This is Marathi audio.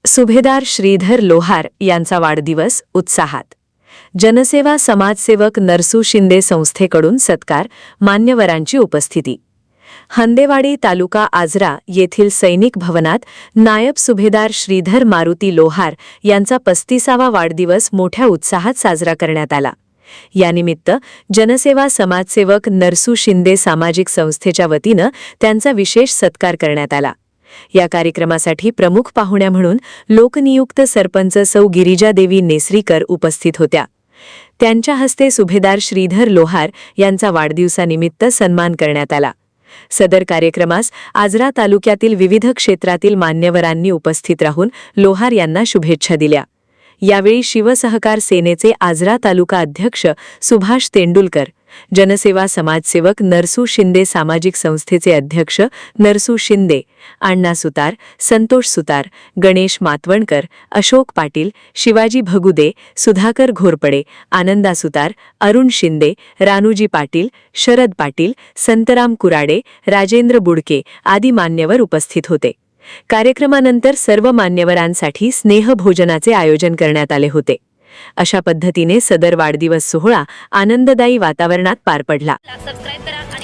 सुभेदार श्रीधर लोहार यांचा वाढदिवस उत्साहात. जनसेवा समाजसेवक नरसू शिंदे संस्थेकडून सत्कार, मान्यवरांची उपस्थिती. हंदेवाडी तालुका आजरा येथील सैनिक भवनात नायब सुभेदार श्रीधर मारुती लोहार यांचा 35वा वाढदिवस मोठ्या उत्साहात साजरा करण्यात आला. यानिमित्त जनसेवा समाजसेवक नरसू शिंदे सामाजिक संस्थेच्या वतीनं त्यांचा विशेष सत्कार करण्यात आला. या कार्यक्रमासाठी प्रमुख पाहुण्या म्हणून लोकनियुक्त सरपंच सौ गिरिजादेवी नेसरीकर उपस्थित होत्या. त्यांच्या हस्ते सुभेदार श्रीधर लोहार यांचा वाढदिवसानिमित्त सन्मान करण्यात आला. सदर कार्यक्रमास आजरा तालुक्यातील विविध क्षेत्रातील मान्यवरांनी उपस्थित राहून लोहार यांना शुभेच्छा दिल्या. यावेळी शिवसहकार सेनेचे आजरा तालुका अध्यक्ष सुभाष तेंडुलकर, जनसेवा समाजसेवक नरसू शिंदे सामाजिक संस्थेचे अध्यक्ष नरसू शिंदे, अण्णा सुतार, संतोष सुतार, गणेश मातवणकर, अशोक पाटील, शिवाजी भगुदे, सुधाकर घोरपडे, आनंदा सुतार, अरुण शिंदे, रानूजी पाटील, शरद पाटील, संतराम कुराडे, राजेंद्र बुडके आदी मान्यवर उपस्थित होते. कार्यक्रमानंतर सर्व मान्यवरांसाठी स्नेहभोजनाचे आयोजन करण्यात आले होते. अशा पद्धतीने सदर वाढदिवस सोहळा आनंददायी वातावरणात पार पडला. सबस्क्राइब करा